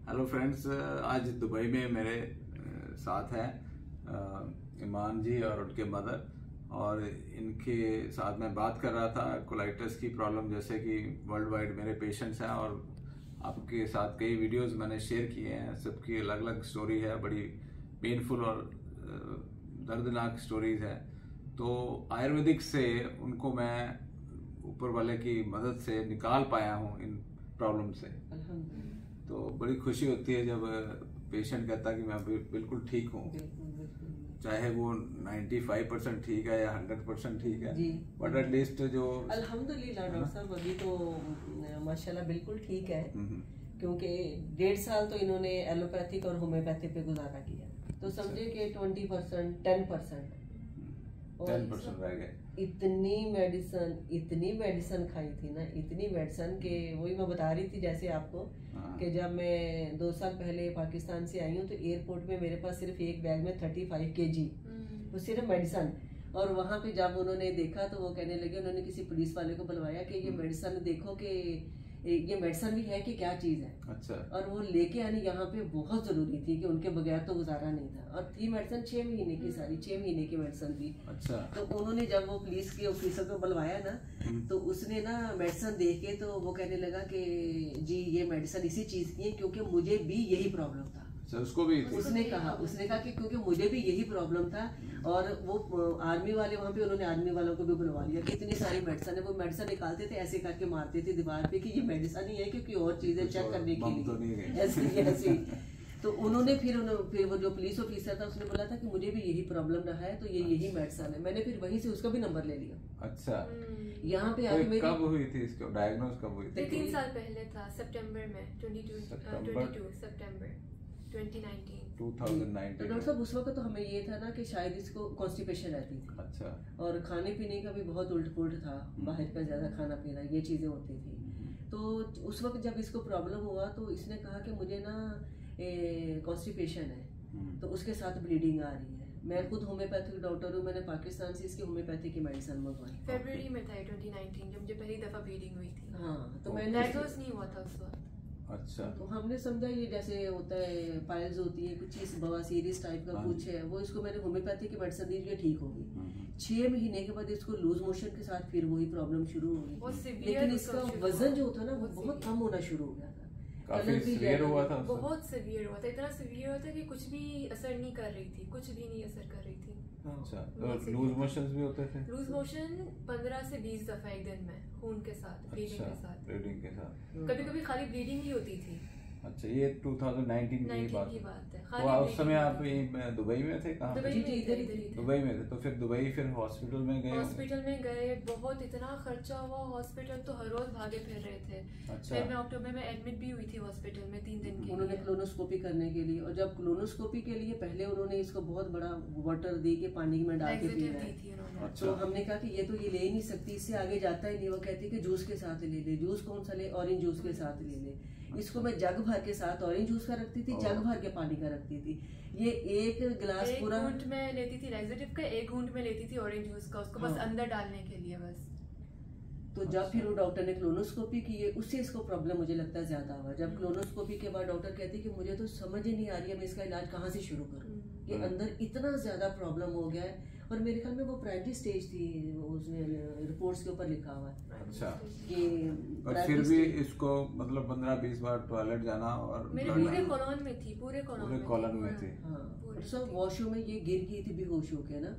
Hello friends, आज Dubai में मेरे साथ हैं ईमान जी और उनके मदर, और इनके साथ मैं बात कर रहा था कोलाइटिस की प्रॉब्लम, जैसे कि वर्ल्ड वाइड मेरे पेशेंट्स हैं और आपके साथ कई वीडियोस मैंने शेयर किए हैं। सबकी अलग अलग स्टोरी है, बड़ी पेनफुल और दर्दनाक स्टोरीज है। तो आयुर्वेदिक से उनको मैं ऊपर वाले की मदद से निकाल पाया हूँ इन प्रॉब्लम से। तो बड़ी खुशी होती है जब पेशेंट कहता है कि मैं बिल्कुल ठीक हूँ, चाहे वो 95% ठीक है या 100% ठीक है, बट एटलीस्ट जो अल्हम्दुलिल्लाह डॉक्टर साहब अभी तो माशाल्लाह बिल्कुल ठीक है, क्योंकि 1.5 साल तो इन्होंने एलोपैथिक और होम्योपैथी पे गुजारा किया। तो समझे कि 20%, 10% 10% रह गए। इतनी मेडिसिन खाई थी ना, इतनी मेडिसिन के वही मैं बता रही थी जैसे आपको कि जब मैं 2 साल पहले पाकिस्तान से आई हूँ तो एयरपोर्ट में मेरे पास सिर्फ एक बैग में 35 kg तो सिर्फ मेडिसिन। और वहाँ पे जब उन्होंने देखा तो वो कहने लगे, उन्होंने किसी पुलिस वाले को बुलवाया कि ये मेडिसिन देखो कि ये मेडिसिन भी है कि क्या चीज है। अच्छा। और वो लेके आनी यहाँ पे बहुत जरूरी थी कि उनके बगैर तो गुजारा नहीं था। और थी मेडिसिन 6 महीने की, सारी 6 महीने की मेडिसिन थी। अच्छा। तो उन्होंने जब वो पुलिस के ऑफिसर को बुलवाया ना, तो उसने ना मेडिसिन देख के तो वो कहने लगा कि जी ये मेडिसिन इसी चीज की है, क्योंकि मुझे भी यही प्रॉब्लम था। उसको भी उसने कहा कि क्योंकि मुझे भी यही प्रॉब्लम था। और वो आर्मी वाले वहाँ पे, उन्होंने आर्मी वालों को भी बुलवा लिया कि इतनी सारी मेडिसिन है। वो मेडिसिन निकालते थे, ऐसे करके मारते थे दीवार पे कि ये मेडिसिन ही है, क्योंकि और चीजें चेक करने के लिए ऐसे। तो उन्होंने फिर वो जो पुलिस ऑफिसर था उसने बोला था कि मुझे भी यही प्रॉब्लम रहा है, तो ये यही मेडिसिन है। मैंने फिर वहीं से उसका भी नंबर ले लिया। अच्छा। यहाँ पे आके मेरी कब हुई थी इसको डायग्नोज, कब हुई थी? 3 साल पहले था, सितंबर में 22 सितंबर 2019। तो डॉक्टर साहब उस वक्त तो हमें ये था ना कि शायद इसको कॉन्स्टिपेशन रहती थी। अच्छा। और खाने पीने का भी बहुत उल्ट पुल्ट था, बाहर का ज्यादा खाना पीना, ये चीजें होती थी। तो उस वक्त जब इसको प्रॉब्लम हुआ तो इसने कहा कि मुझे ना कॉन्स्टिपेशन है, तो उसके साथ ब्लीडिंग आ रही है। मैं खुद होम्योपैथिक डॉक्टर हूँ, मैंने पाकिस्तान से इसकी होम्योपैथी की मेडिसिन मंगवाई। फरवरी में था 2019 जब मुझे पहली दफा ब्लीडिंग हुई थी। हाँ, तो मैंने डायग्नोज नहीं हुआ था उस वक्त। अच्छा। तो हमने समझा ये जैसे होता है पाइल्स होती है, कुछ चीज बवासीरिस टाइप का कुछ है, वो इसको मैंने होम्योपैथी की मेडिसिन दी, ये ठीक होगी। 6 महीने के बाद इसको लूज मोशन के साथ फिर वही प्रॉब्लम शुरू हो गई, लेकिन इसका वजन जो था ना वो बहुत कम होना शुरू हो गया था। काफी सीवियर हुआ था, बहुत सीवियर हुआ था, इतना सीवियर हुआ था कि कुछ भी असर नहीं कर रही थी, कुछ भी नहीं असर कर रही थी। अच्छा। तो लूज मोशंस भी होते थे? लूज मोशन 15 से 20 दफा एक दिन में, खून के साथ, ब्लीडिंग के साथ। ब्लीडिंग के साथ कभी कभी खाली ब्लीडिंग ही होती थी। अच्छा, ये 2019 की बात है। तो उस समय आप दुबई में थे? कहाँ? दुबई में थे। तो फिर दुबई फिर हॉस्पिटल में गए? बहुत इतना खर्चा हुआ, हॉस्पिटल तो हर रोज भागे फिर रहे थे। अच्छा। फिर मैं अक्टूबर में एडमिट भी हुई थी हॉस्पिटल में 3 दिन के लिए। उन्होंने क्लोनोस्कोपी करने के लिए, और जब क्लोनोस्कोपी के लिए पहले उन्होंने इसको बहुत बड़ा वाटर दे के पानी में डाल के पीना है। तो हमने कहा कि ये तो ये ले ही नहीं सकती, इससे आगे जाता ही नहीं। वो कहती कि जूस के साथ ले। जूस कौन सा ले? ऑरेंज जूस के साथ ले। इसको मैं जग भर के साथ ऑरेंज जूस का रखती थी, जग भर के पानी का रखती थी। ये एक गिलास पूरा घूंट में लेती थी लैक्सेटिव का, एक घूंट में लेती थी ऑरेंज जूस का, उसको बस अंदर डालने के लिए बस। तो जब फिर वो डॉक्टर ने क्लोनोस्कोपी की है, उससे इसको प्रॉब्लम मुझे लगता है ज्यादा हुआ। जब क्लोनोस्कोपी के बाद डॉक्टर कहती कि मुझे तो समझ ही नहीं आ रही है मैं इसका इलाज कहाँ से शुरू करूँ, ये अंदर इतना ज्यादा प्रॉब्लम हो गया है। और मेरे ख्याल में वो प्राइमरी स्टेज थी, उसने रिपोर्ट्स के ऊपर लिखा हुआ है। अच्छा। कि और फिर भी इसको मतलब 15-20 बार टॉयलेट जाना, और मेरे पूरे कॉलोन में थी, पूरे कॉलोन में थी। हाँ, सब वॉशरूम में ये गिर गई थी बेहोश होके ना।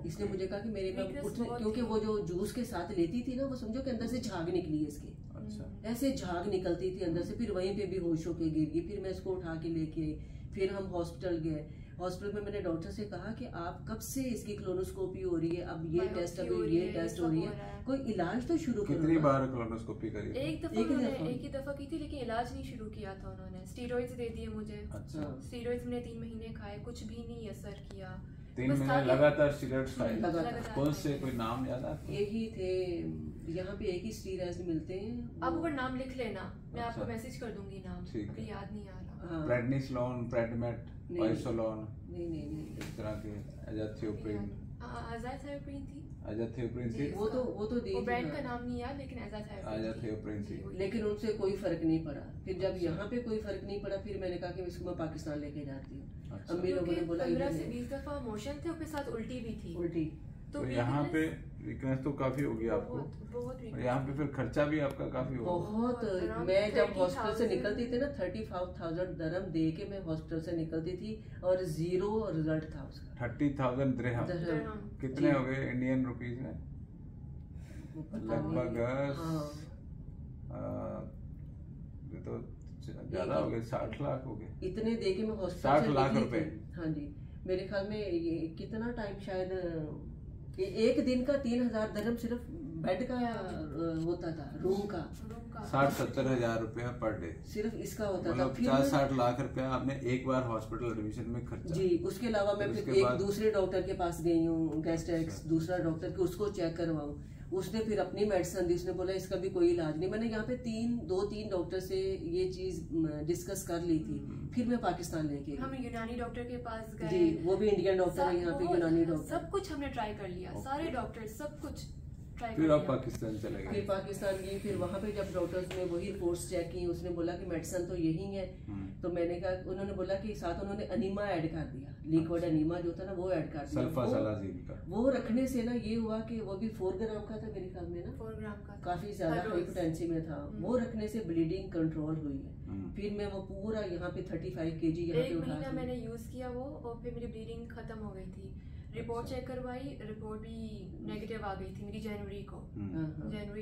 इसने मुझे कहा कि मेरे में उठने, क्योंकि वो जो जूस के साथ लेती थी ना, वो समझो कि अंदर से झाग निकली है इसके। अच्छा। ऐसे झाग निकलती थी अंदर से, फिर वहीं पे बेहोश होके गिर गई। फिर मैं इसको उठा के लेके आई, फिर हम हॉस्पिटल गए। हॉस्पिटल में मैंने डॉक्टर से कहा कि आप कब से इसकी क्लोनोस्कोपी हो रही है, अब ये टेस्ट, अभी ये टेस्ट हो रही है, कोई इलाज तो शुरू करो। कितनी बार क्लोनोस्कोपी करी? एक ही दफा की थी, लेकिन इलाज नहीं शुरू किया था उन्होंने। स्टीरॉइड्स दे दिए मुझे। अच्छा। स्टीरॉइड्स मैंने 3 महीने खाए, कुछ भी नहीं असर किया। 3 महीने लगातार स्टीरॉइड्स खाए? कौन से, कोई नाम याद है? एक ही थे, यहाँ पे एक ही स्टीरॉइड्स मिलते हैं। आप ऊपर नाम लिख लेना, मैं आपको मैसेज कर दूंगी नाम, अभी याद नहीं आ रहा। प्रेडनिसोलोन, प्रेडमेट, आइसोलोन, नहीं, इस तरह के, एजाथियोप्रिन। Azathioprine थी। Azathioprine थी। वो तो दी, वो ब्रांड का नाम नहीं याद, लेकिन Azathioprine थी। लेकिन उनसे कोई फर्क नहीं पड़ा। फिर जब यहाँ पे कोई फर्क नहीं पड़ा, फिर मैंने कहा कि इसको मैं पाकिस्तान लेके जाती हूँ। अम्मी लोगों ने बोला 15 से 20 दफा मोशन थे और फिर साथ उल्टी भी थी। उल्टी तो यहाँ पे वीकनेस तो काफी होगी आपको। बहुत यहाँ पे फिर खर्चा भी आपका काफी होगा। बहुत। मैं जब हॉस्पिटल से निकलती थी ना 35,000 दरम दे के मैं हॉस्पिटल से निकलती थी और 0 रिजल्ट था उसका। 30,000 दिरहम कितने हो गए इंडियन रुपीज में? लगभग ये तो ज्यादा हो गए, 60 लाख हो गए। इतने दे के मैं हॉस्पिटल 60 लाख रुपए। हाँ जी, मेरे ख्याल में ये कितना टाइम, शायद एक दिन का 3,000 दरम सिर्फ बेड का होता था, रूम का 60-70 हजार रुपया पर डे सिर्फ इसका होता था। मतलब 50-60 लाख रुपया आपने एक बार हॉस्पिटल एडमिशन में खर्चा। जी, उसके अलावा मैं फिर एक दूसरे डॉक्टर के पास गई हूँ, गैस्ट्रिक्स दूसरा डॉक्टर के, उसको चेक करवाऊँ। उसने फिर अपनी मेडिसिन दी, उसने बोला इसका भी कोई इलाज नहीं। मैंने यहाँ पे 2-3 डॉक्टर से ये चीज डिस्कस कर ली थी। फिर मैं पाकिस्तान लेके हम यूनानी डॉक्टर के पास गए। जी, वो भी इंडियन डॉक्टर है यहाँ पे, यूनानी डॉक्टर। सब कुछ हमने ट्राई कर लिया, सारे डॉक्टर सब कुछ ट्राई कर फिर लिया। आप पाकिस्तान चले गए। फिर पाकिस्तान गई। फिर वहाँ पे जब डॉक्टर्स ने वही रिपोर्ट्स चेक की, उसने बोला कि मेडिसिन तो यही है। तो मैंने कहा, उन्होंने बोला कि साथ उन्होंने अनीमा ऐड कर दिया, लिक्विड अनीमा जो था ना वो ऐड कर दिया। सल्फासालाज़िन का वो रखने से ना ये हुआ कि वो भी 4 ग्राम का था मेरे ख्याल में ना, 4 ग्राम का काफी ज्यादा हाइपोटेंसी में था। वो रखने से ब्लीडिंग कंट्रोल हुई है। फिर मैं वो पूरा यहाँ पे 35 kg यहाँ पे एक उठा महीना मैंने यूज किया वो, और फिर मेरी ब्लीडिंग खत्म हो गई थी। रिपोर्ट चेक करवाई, रिपोर्ट भी नेगेटिव आ गई थी मेरी जनवरी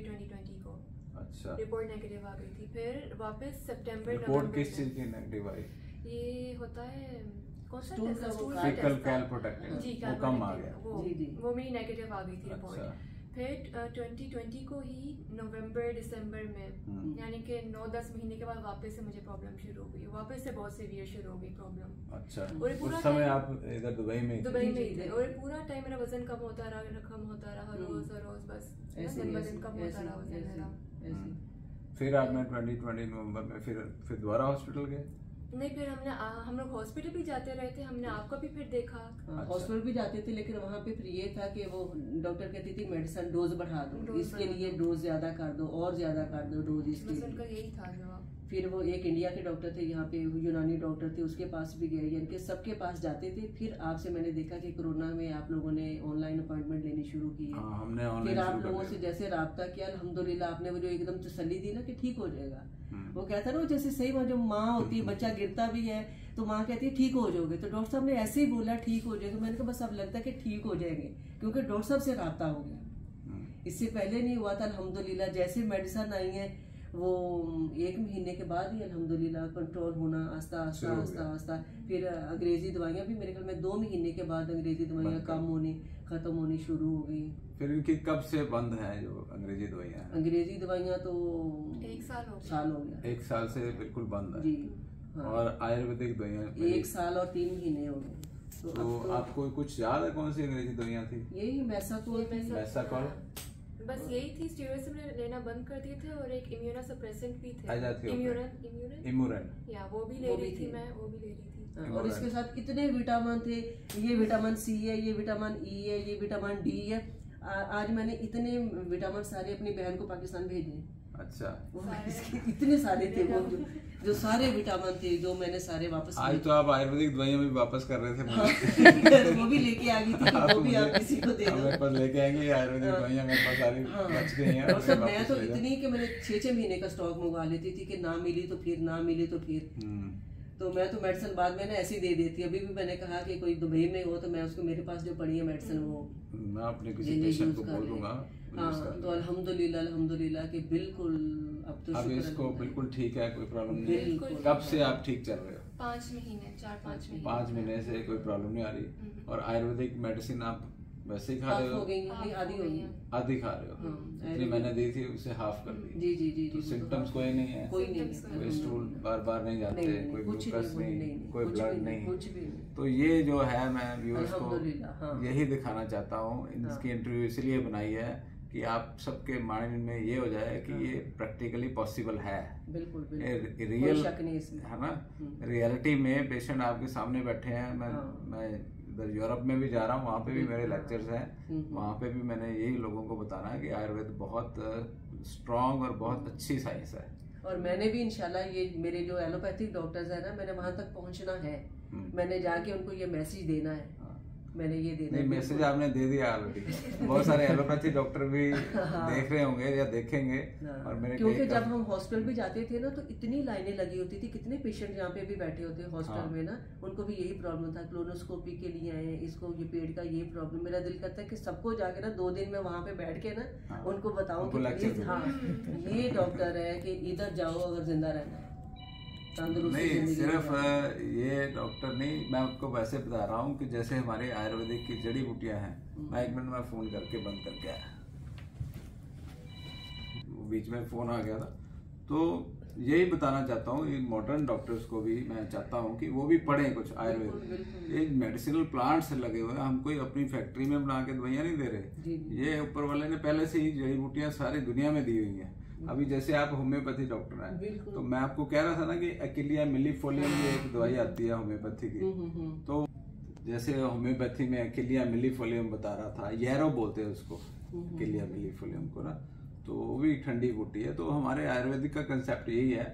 2020 को। अच्छा, रिपोर्ट नेगेटिव आ गई थी। फिर वापस सितंबर रिपोर्ट किस चीज की नेगेटिव आई? ये होता है कौन सा स्टूल टेस्ट, का वो फीकल कैलप्रोटेक्टिन जी, वो कम आ गया। वो मेरी नेगेटिव आ गई थी रिपोर्ट। अच्छा। फिर 2020 को ही नवंबर दिसंबर में, यानी कि 9-10 महीने के बाद वापस से मुझे प्रॉब्लम शुरू हो गई, वापस से बहुत सीवियर शुरू हो गई प्रॉब्लम। अच्छा, और उस समय आप इधर दुबई में ही थे और पूरा टाइम मेरा वजन कम होता रहा रोज बस दिन ब दिन कम होता रहा वजन मेरा। फिर आपने 2020 नवंबर में फिर दोबारा हॉस्पिटल गए? नहीं, फिर हम लोग हॉस्पिटल भी जाते रहे थे, हमने आपको भी फिर देखा। हॉस्पिटल भी जाते थे, लेकिन वहाँ पे फिर ये था कि वो डॉक्टर कहती थी मेडिसिन डोज बढ़ा दो, इसके लिए डोज ज्यादा कर दो और ज्यादा कर दो डोज इसके लिए। उनका यही था जवाब। फिर वो एक इंडिया के डॉक्टर थे यहाँ पे, यूनानी डॉक्टर थे, उसके पास भी गए, यानी कि सबके पास जाते थे। फिर आपसे मैंने देखा कि कोरोना में आप लोगों ने ऑनलाइन अपॉइंटमेंट लेनी शुरू की है। हमने फिर आप लोगों से जैसे राब्ता किया, अल्हम्दुलिल्लाह आपने वो जो एकदम तसल्ली दी ना कि ठीक हो जाएगा। वो कहता है ना, जैसे सही में जो माँ होती है, बच्चा गिरता भी है तो माँ कहती है ठीक हो जाओगे, तो डॉक्टर साहब ने ऐसे ही बोला ठीक हो जाएगा। मैंने कहा बस अब लगता है कि ठीक हो जाएंगे, क्योंकि डॉक्टर साहब से राब्ता हो गया। इससे पहले नहीं हुआ था। अल्हम्दुलिल्लाह जैसे मेडिसिन आई है वो 1 महीने के बाद ही अल्हम्दुलिल्लाह कंट्रोल होना आस्ता। फिर अंग्रेजी दवाइयाँ भी मेरे ख्याल में 2 महीने के बाद अंग्रेजी दवाइयाँ खत्म होनी शुरू हो गई। फिर इनकी कब से बंद है जो अंग्रेजी दवाइयाँ? अंग्रेजी दवाइयाँ तो 1 साल हो गया। 1 साल से बिल्कुल बंद है जी। हाँ। और आयुर्वेदिक दवाइयाँ 1 साल और 3 महीने हो गए। तो आपको कुछ याद है कौन सी अंग्रेजी दवाइयाँ थी? यही मैसाकोल बस यही थी। स्टेरॉइड्स मैंने लेना बंद कर दिए थे और एक इम्यूनोसप्रेसेंट भी थे, इम्यूरन या वो भी ले रही थी मैं, वो भी ले रही थी। और इसके साथ इतने विटामिन थे, ये विटामिन सी है, ये विटामिन ई है, ये विटामिन डी है। आज मैंने इतने विटामिन सारे अपनी बहन को पाकिस्तान भेजे। अच्छा, इतने सारे थे वो जो सारे विटामिन थे जो मैंने सारे वापस। आज तो आप आयुर्वेदिक दवाइयाँ भी वापस कर रहे थे। वो भी लेके आ गई थी, वो भी आप किसी को दे दो। मेरे पास लेके आएंगे आयुर्वेदिक दवाइयाँ, मेरे पास सारी बच गई हैं। और सब मैं तो इतनी कि मैंने 6-6 महीने का स्टॉक मंगवा लेती थी कि ना मिली तो फिर, ना मिली तो फिर। तो मैं तो मेडिसिन बाद में ना ऐसे ही दे देती। अभी भी मैंने कहा कि कोई दुबई में हो तो मैं उसको, मेरे पास जो पड़ी है मेडिसिन वो मैं अपने किसी पेशेंट को बोल दूंगा। हाँ, तो अल्हम्दुलिल्लाह कि बिल्कुल अब इसको बिल्कुल ठीक है, कोई प्रॉब्लम नहीं है। कब से आप ठीक चल रहे हो? 5 महीने 4-5 महीने। 5 महीने से कोई प्रॉब्लम नहीं आ रही। और आयुर्वेदिक मेडिसिन आप वैसे ही खा रहे हो? आधी खा रहे हो? जितनी मैंने दी थी उससे हाफ कर दी। जी। तो सिम्टम्स कोई नहीं है? कोई स्टूल बार नहीं जाते, कोई ग्लूकोज नहीं, कोई ब्लड नहीं। तो ये जो है, मैं व्यूअर्स को यही दिखाना चाहता हूँ। इसकी इंटरव्यू इसलिए बनाई है कि आप सबके माइंड में ये हो जाए कि ये प्रैक्टिकली पॉसिबल है। बिल्कुल रियल है ना, रियलिटी में पेशेंट आपके सामने बैठे हैं। मैं इधर यूरोप में भी जा रहा हूँ, वहाँ पे भी मेरे लेक्चर्स हैं, वहाँ पे भी मैंने यही लोगों को बताना है कि आयुर्वेद बहुत स्ट्रांग और बहुत अच्छी साइंस है। और मैंने भी इंशाल्लाह ये मेरे जो एलोपैथिक डॉक्टर्स है ना, मैंने वहां तक पहुंचना है, मैंने जाके उनको ये मैसेज देना है, मैंने ये देना नहीं, मैसेज आपने दे दिया ऑलरेडी। बहुत सारे एलोपैथी डॉक्टर भी देख रहे होंगे या देखेंगे। और मेरे क्योंकि जब हम हॉस्पिटल भी जाते थे ना, तो इतनी लाइनें लगी होती थी, कितने पेशेंट यहाँ पे भी बैठे होते हैं हॉस्पिटल में ना, उनको भी यही प्रॉब्लम था, क्लोनोस्कोपी के लिए आए, इसको ये पेट का ये प्रॉब्लम। मेरा दिल करता है कि सबको जाके ना 2 दिन में वहाँ पे बैठ के ना उनको बताऊं कि प्लीज हाँ ये डॉक्टर है कि इधर जाओ अगर जिंदा रहना है। नहीं, सिर्फ ये डॉक्टर नहीं, मैं आपको वैसे बता रहा हूँ कि जैसे हमारे आयुर्वेदिक की जड़ी बूटियां हैं। मैं 1 मिनट में फोन करके बंद करके आया, बीच में फोन आ गया था। तो यही बताना चाहता हूँ, ये मॉडर्न डॉक्टर्स को भी मैं चाहता हूँ कि वो भी पढ़ें कुछ आयुर्वेद। ये मेडिसिनल प्लांट्स लगे हुए हैं, हम कोई अपनी फैक्ट्री में बना के दवाइयाँ नहीं दे रहे। ये ऊपर वाले ने पहले से ही जड़ी बूटियां सारी दुनिया में दी हुई हैं। अभी जैसे आप होम्योपैथी डॉक्टर हैं, तो मैं आपको कह रहा था ना कि अकिलिया मिलीफोलियम की एक दवाई आती है होम्योपैथी की। तो जैसे होम्योपैथी में अकिलिया मिलीफोलियम बता रहा था, येरो बोलते हैं उसको, अकिलिया मिलीफोलियम को ना, तो वो भी ठंडी बूटी है। तो हमारे आयुर्वेदिक का कंसेप्ट यही है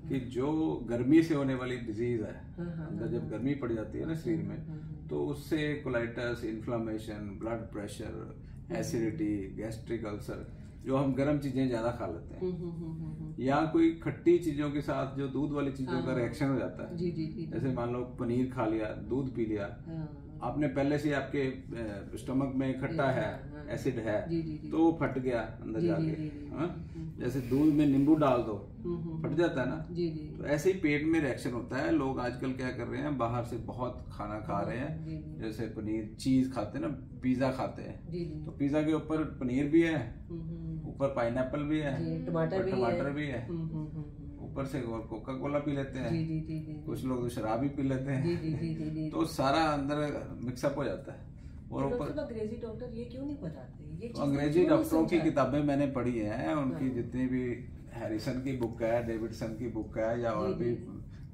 कि जो गर्मी से होने वाली डिजीज है, अंदर जब गर्मी पड़ जाती है ना शरीर में, तो उससे colitis, inflammation, blood pressure, acidity, gastric ulcer, जो हम गर्म चीजें ज्यादा खा लेते हैं, या कोई खट्टी चीजों के साथ जो दूध वाली चीजों का रिएक्शन हो जाता है, जैसे मान लो पनीर खा लिया, दूध पी लिया, आपने पहले से आपके स्टमक में खट्टा है, एसिड है, तो वो फट गया अंदर जाके। जैसे दूध में नींबू डाल दो, फट जाता है ना। तो ऐसे ही पेट में रिएक्शन होता है। लोग आजकल क्या कर रहे हैं, बाहर से बहुत खाना खा रहे हैं, जैसे पनीर, चीज खाते हैं ना, पिज्जा खाते हैं, तो पिज्जा के ऊपर पनीर भी है, ऊपर पाइनएप्पल भी है, टमाटर भी है, ऊपर से और कोका कोला पी लेते हैं, कुछ लोग तो शराब भी पी लेते हैं, तो सारा अंदर मिक्सअप हो जाता है। और ऊपर अंग्रेजी डॉक्टर ये क्यों नहीं बताते? ये अंग्रेजी डॉक्टरों की किताबें मैंने पढ़ी हैं, उनकी जितनी भी हैरिसन की बुक है, डेविडसन की बुक है, या और भी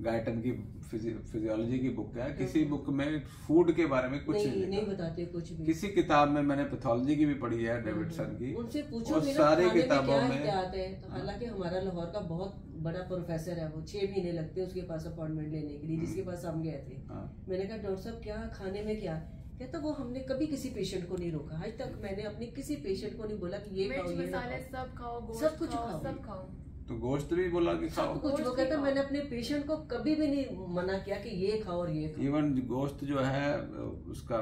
गायटन की फिजियोलॉजी की बुक है, किसी बुक में फूड के बारे में कुछ नहीं बताते कुछ भी। किसी किताब में मैंने पैथोलॉजी की भी पढ़ी है, डेविडसन की, उनसे पूछो सारी किताबों में आते हैं। तो हालांकि हमारा लाहौर का बहुत बड़ा प्रोफेसर है, वो 6 महीने लगते हैं उसके पास अपॉइंटमेंट लेने के लिए, जिसके पास हम गए थे। मैंने कहा डॉक्टर साहब क्या खाने में क्या, कहता वो हमने कभी किसी पेशेंट को नहीं रोका, आज तक मैंने अपने किसी पेशेंट को नहीं बोला कि ये खाओ, ये मसाले सब खाओ, गोश्त सब कुछ खाओ, सब खाओ। तो गोश्त भी बोला कि खाओ, कुछ वो कहता मैंने अपने पेशेंट को कभी भी नहीं मना किया कि ये खाओ और ये खाओ। इवन गोश्त जो है उसका,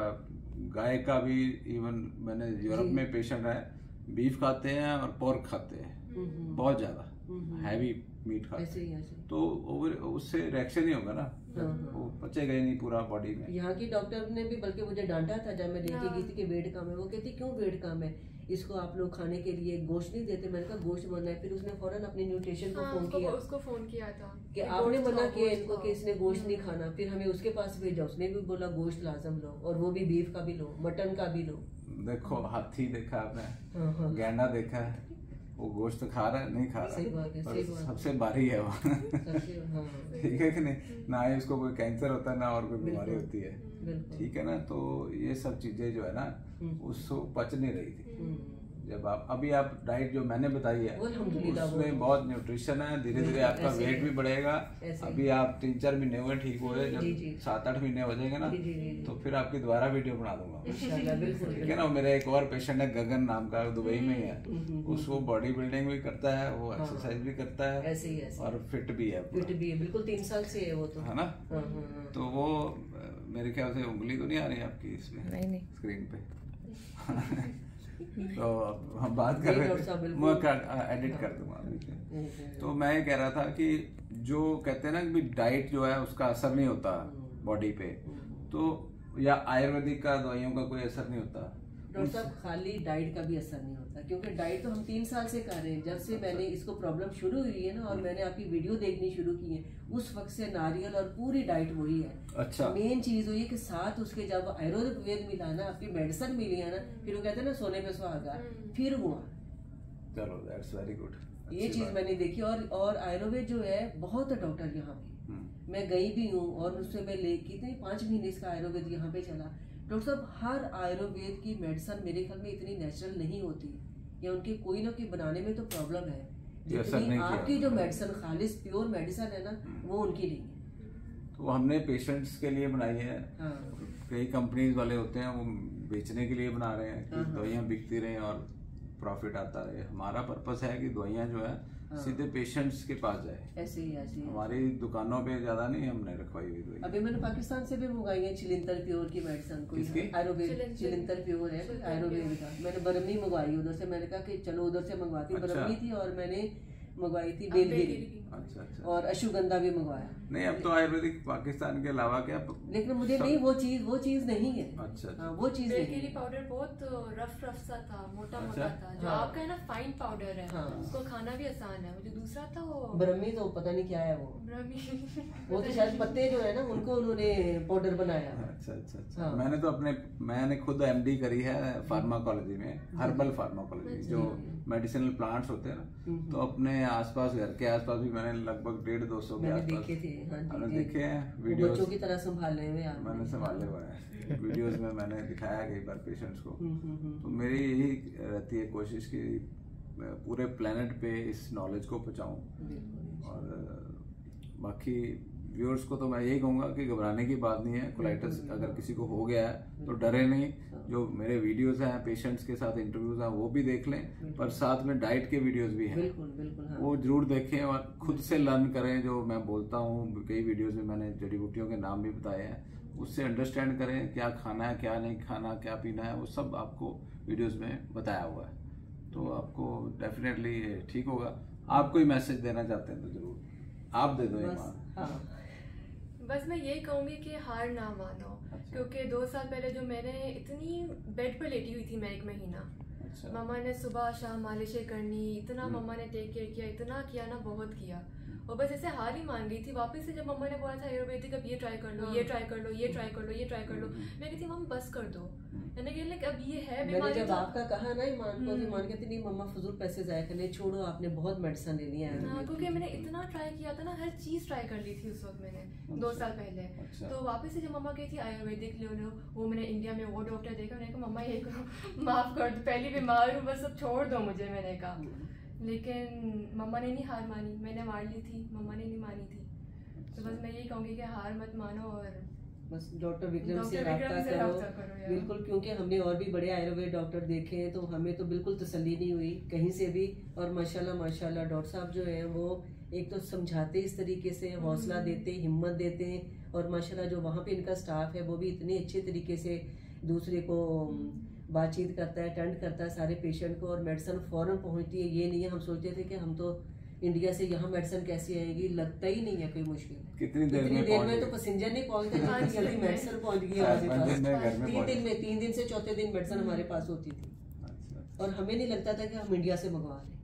गाय का भी, इवन मैंने यूरोप में पेशेंट है, बीफ खाते हैं और पोर्क खाते हैं, बहुत ज्यादा हैवी मीट खाते हैं, तो उससे रिएक्शन ही होगा ना, वो पचेगा ही नहीं पूरा बॉडी में। यहाँ की डॉक्टर ने भी बल्कि मुझे डांटा था जब मैं लेके गई थी कि वेट कम है। वो कहती क्यों वेट कम है, इसको आप लोग खाने के लिए गोश्त नहीं देते। मैंने कहा गोश्त मना है। फिर उसने फौरन अपने न्यूट्रिशन को फोन किया, उसको फोन किया था कि आपने मना किया इनको कि इसने गोश्त नहीं खाना। फिर हमें उसके पास भेजा, उसने भी बोला गोश्त लाजम लो, और वो भी बीफ का भी लो, मटन का भी लो। देखो हाथी देखा आपने, गैंडा देखा है, वो गोश्त खा रहा है, नहीं खा रहा, सही बात है, सही बात। सबसे भारी है वो, ठीक है कि नहीं, ना ही उसको कोई कैंसर होता है ना और कोई बीमारी होती है, ठीक है ना। तो ये सब चीजें जो है ना, उसको पच नहीं रही थी। जब अभी आप डाइट जो मैंने बताई है उसमें बहुत न्यूट्रिशन है, धीरे धीरे आपका वेट भी बढ़ेगा। अभी आप 3-4 महीने हुए ठीक हुए, जब 7-8 महीने हो जाएंगे ना, तो फिर आपकी दोबारा वीडियो बना दूंगा, ठीक है ना। मेरा एक और पेशेंट है गगन नाम का, दुबई में ही है, उसको बॉडी बिल्डिंग भी करता है, वो एक्सरसाइज भी करता है, और फिट भी है, बिल्कुल 3 साल से है वो, तो है ना। तो वो मेरे ख्याल से उंगली तो नहीं आ रही आपकी इसमें स्क्रीन पे तो हम बात कर रहे थे, मैं एडिट कर दूंगा। तो मैं कह रहा था कि जो कहते हैं ना कि डाइट जो है उसका असर नहीं होता बॉडी पे, तो या आयुर्वेदिक का दवाइयों का कोई असर नहीं होता। डॉक्टर साहब खाली डाइट का भी असर नहीं होता, क्योंकि डाइट तो हम 3 साल से कर रहे हैं। जब से मैंने इसको प्रॉब्लम शुरू हुई है ना, और मैंने आपकी वीडियो देखनी शुरू की है, उस वक्त से नारियल और पूरी डाइट वही है। अच्छा, मेन चीज हुई कि साथ उसके जब आयुर्वेद मिला ना, आपकी मेडिसिन मिली है ना, फिर वो कहते हैं ना सोने पे सुहागा, फिर हुआ। चलो दैट्स वेरी गुड, ये चीज मैंने देखी। और आयुर्वेद जो है बहुत है डॉक्टर यहाँ पे, मैं गई भी हूँ, और उससे मैं ले कितने 5 महीने इसका आयुर्वेद यहाँ पे चला। डॉक्टर साहब हर आयुर्वेद की मेडिसिन मेरे ख्याल में इतनी नेचुरल नहीं होती, या उनके कोई ना कोई बनाने में तो प्रॉब्लम है। जितनी आपकी जो मेडिसिन खालिस प्योर मेडिसिन है ना, वो उनकी नहीं है। तो हमने पेशेंट्स के लिए बनाई है। कई कंपनीज वाले होते हैं वो बेचने के लिए बना रहे हैं कि दवाइयाँ बिकती रहें और प्रॉफिट आता रहे। हमारा पर्पस है कि दवाइयाँ जो है सीधे पेशेंट्स के पास जाए। ऐसे ही हमारी दुकानों पे ज्यादा नहीं हमने रखवाई हुई दवाई। अभी मैंने पाकिस्तान से भी मंगाई है चिलिंतर प्योर की मेडिसिन, कोई आयुर्वेद चिलिंतर प्योर है आयुर्वेद का। मैंने बरमनी मंगवाई उधर से, मैंने कहा कि चलो उधर से मंगवाती। बरमनी थी और मैंने मंगवाई थी बेलगिरी। अच्छा। और अश्वगंधा भी मंगवाया। नहीं, अब तो आयुर्वेदिक पाकिस्तान के अलावा क्या, लेकिन मुझे नहीं वो चीज नहीं है। अच्छा। हाँ, वो चीज बेलगिरी पाउडर बहुत रफ सा था, मोटा था। जो आपका है ना फाइन पाउडर है, उसको खाना भी आसान है। मुझे दूसरा था वो ब्रह्मी, तो पता नहीं क्या है वो ब्रह्मी वो तो शायद पत्ते जो है ना उनको उन्होंने पाउडर बनाया। अच्छा। मैंने खुद MD करी है फार्माकोलॉजी में, हर्बल फार्माकोलॉजी, जो मेडिसिनल प्लांट्स होते हैं ना। तो अपने आसपास, घर के आसपास भी मैंने लगभग 150-200 के आसपास देखे थे। मैंने देखे हैं वीडियोस, बच्चों की तरह संभाले हुए आप। मैंने संभाले हुए हैं वीडियोस में मैंने दिखाया कई बार पेशेंट्स को। तो मेरी यही रहती है कोशिश कि पूरे प्लेनेट पे इस नॉलेज को पहुंचाऊं। और बाकी व्यूअर्स को तो मैं यही कहूँगा कि घबराने की बात नहीं है। कोलाइटिस अगर किसी को हो गया है तो डरे नहीं। जो मेरे वीडियोस हैं, पेशेंट्स के साथ इंटरव्यूज हैं, वो भी देख लें, पर साथ में डाइट के वीडियोस भी हैं। बिल्कुल वो जरूर देखें और खुद से लर्न करें। जो मैं बोलता हूँ कई वीडियोस में मैंने जड़ी बूटियों के नाम भी बताए हैं, उससे अंडरस्टैंड करें क्या खाना है, क्या नहीं खाना, क्या पीना है, वो सब आपको वीडियोस में बताया हुआ है। तो आपको डेफिनेटली ठीक होगा। आप कोई मैसेज देना चाहते हैं तो जरूर आप दे दो। बस मैं यही कहूँगी कि हार ना मानो। क्योंकि 2 साल पहले जो मैंने इतनी बेड पर लेटी हुई थी मैं 1 महीना। मम्मा ने सुबह शाम मालिशें करनी, इतना मम्मा ने टेक केयर किया, इतना किया ना, बहुत किया। और बस ऐसे हार ही मान गई थी। वापस से जब मम्मा ने बोला था आयुर्वेदिक अब ये ट्राई कर लो, ये ट्राई कर लो, ये ट्राई कर लो, ये ट्राई कर लो, मैं कहती मम्मा बस कर दो। मैंने कहा अब ये है मैंने जब आपका कहा ना ईमान को, ईमान कहती नहीं मम्मा फजूल पैसे जाया करने, छोड़ो आपने बहुत मेडिसिन ले लिया है। क्योंकि मैंने इतना ट्राई किया था ना, हर चीज ट्राई कर ली थी उस वक्त मैंने 2 साल पहले। तो वापस से जब मम्मा कहती थी आयुर्वेदिक ले लो, वो मैंने इंडिया में वो डॉक्टर देखा, मैंने कहा मम्मा ये करो, माफ कर दो, पहली बीमार हूँ, बस अब छोड़ दो मुझे, मैंने कहा। लेकिन मम्मा ने नहीं हार मानी, मैंने मार ली थी, मम्मा ने नहीं मानी थी। तो बस मैं यही कहूँगी कि हार मत मानो और बस डॉक्टर विक्रम से रब्ता करो। बिल्कुल, क्योंकि हमने और भी बड़े आयुर्वेद डॉक्टर देखे हैं तो हमें तो बिल्कुल तसल्ली नहीं हुई कहीं से भी। और माशाल्लाह डॉक्टर साहब जो हैं वो एक तो समझाते इस तरीके से, हौसला देते, हिम्मत देते हैं। और माशाल्लाह जो वहाँ पे इनका स्टाफ है वो भी इतने अच्छे तरीके से दूसरे को बातचीत करता है, अटेंड करता है सारे पेशेंट को, और मेडिसिन फौरन पहुँचती है। ये नहीं है हम सोचते थे कि हम तो इंडिया से यहाँ मेडिसिन कैसे आएगी, लगता ही नहीं है कोई मुश्किल। कितनी देर में तो पैसेंजर नहीं पहुँचते, जितनी जल्दी मेडिसिन पहुँच गई हमारे पास। 3 दिन से चौथे दिन मेडिसिन हमारे पास होती थी। और हमें नहीं लगता था कि हम इंडिया से मंगवा रहे।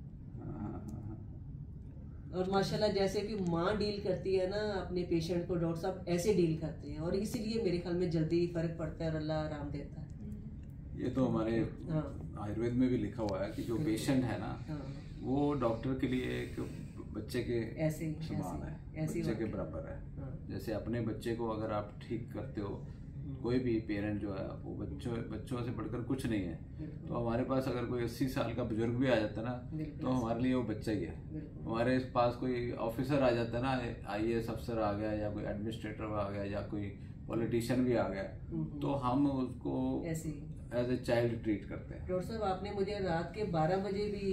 और माशाल्लाह जैसे कि माँ डील करती है ना अपने पेशेंट को, डॉक्टर साहब ऐसे डील करते हैं। और इसीलिए मेरे ख्याल में जल्दी फर्क पड़ता है और अल्लाह आराम देता है। ये तो हमारे आयुर्वेद में भी लिखा हुआ है कि जो पेशेंट है ना वो डॉक्टर के लिए एक बच्चे के समान है, बच्चे के बराबर है। जैसे अपने बच्चे को अगर आप ठीक करते हो, कोई भी पेरेंट जो है वो बच्चों से बढ़कर कुछ नहीं है। तो हमारे पास अगर कोई 80 साल का बुजुर्ग भी आ जाता है ना तो हमारे लिए वो बच्चा ही है। हमारे पास कोई ऑफिसर आ जाता है ना, IAS अफसर आ गया या कोई एडमिनिस्ट्रेटर आ गया या कोई पॉलिटिशियन भी आ गया, तो हम उसको एज ए चाइल्ड ट्रीट करते हैं। डॉक्टर साहब आपने मुझे रात के 12 बजे भी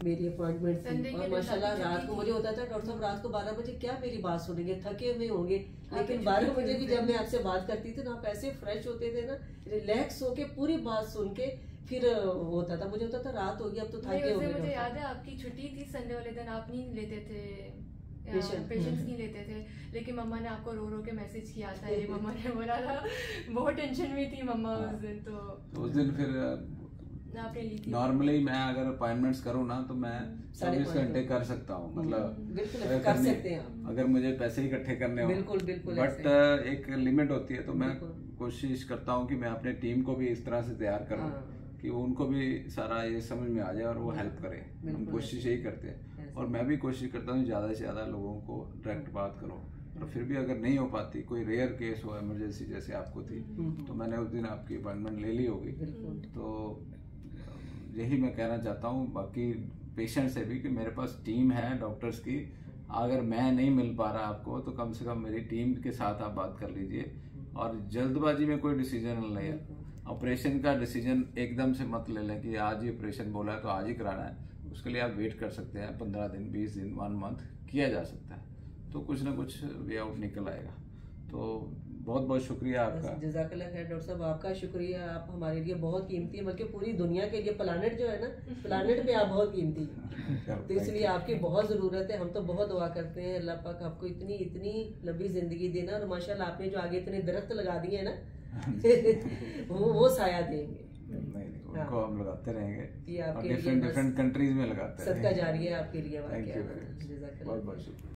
मेरी अपॉइंटमेंट थी और माशाल्लाह रात को मुझे होता था डॉक्टर साहब रात को 12 बजे क्या मेरी बात सुनेंगे, थके हुए होंगे। लेकिन 12 बजे भी जब मैं आपसे बात करती थी ना, आप ऐसे फ्रेश होते थे ना, रिलैक्स होके पूरी बात सुन के फिर होता था। मुझे होता था रात होगी अब तो थके हो गए। मुझे याद है आपकी छुट्टी थी संडे वाले दिन, आप नहीं लेते थे पेशेंट्स नहीं लेते थे, लेकिन मम्मा ने आपको रो रो के मैसेज किया था। ये मम्मा ने बोला था, बहुत टेंशन में थी मम्मा उस दिन। तो उस दिन फिर नॉर्मली मैं अगर अपॉइंटमेंट्स करूँ ना तो मैं 24 घंटे कर सकता हूँ, मतलब कर सकते हैं अगर मुझे पैसे इकट्ठे करने हो। बिल्कुल बट एक लिमिट होती है, तो मैं कोशिश करता हूँ कि मैं अपने टीम को भी इस तरह से तैयार करूँ कि उनको भी सारा ये समझ में आ जाए और वो हेल्प करे। हम कोशिश यही करते हैं और मैं भी कोशिश करता हूँ ज़्यादा से ज़्यादा लोगों को डायरेक्ट बात करो। और फिर भी अगर नहीं हो पाती, कोई रेयर केस हो, इमरजेंसी जैसे आपको थी, तो मैंने उस दिन आपकी अपॉइंटमेंट ले ली होगी। तो यही मैं कहना चाहता हूँ बाकी पेशेंट से भी कि मेरे पास टीम है डॉक्टर्स की, अगर मैं नहीं मिल पा रहा आपको तो कम से कम मेरी टीम के साथ आप बात कर लीजिए, और जल्दबाजी में कोई डिसीजन न लें। ऑपरेशन का डिसीजन एकदम से मत ले लें कि आज ही ऑपरेशन बोला है तो आज ही कराना है, उसके लिए आप वेट कर सकते हैं, 15 दिन 20 दिन 1 मंथ किया जा सकता है, तो कुछ ना कुछ वे आउट निकल आएगा। तो बहुत बहुत शुक्रिया आपका। जज़ाकल्लाह खैर डॉक्टर साहब, आपका शुक्रिया, आप हमारे लिए बहुत कीमती है, बल्कि पूरी दुनिया के लिए, प्लानेट जो है ना, प्लानेट पे आप बहुत कीमती है, तो इसलिए आपकी बहुत ज़रूरत है। हम तो बहुत दुआ करते हैं अल्लाह पाक आपको इतनी इतनी लंबी ज़िंदगी देना, और माशाल्लाह आपने जो आगे इतने दरख्त लगा दिए हैं ना वो साया देंगे। नहीं, उनको हम लगाते रहेंगे, ये आपके डिफरेंट कंट्रीज में लगाते हैं। सदका जारी है आपके लिए। थैंक यू, बहुत बहुत शुक्रिया।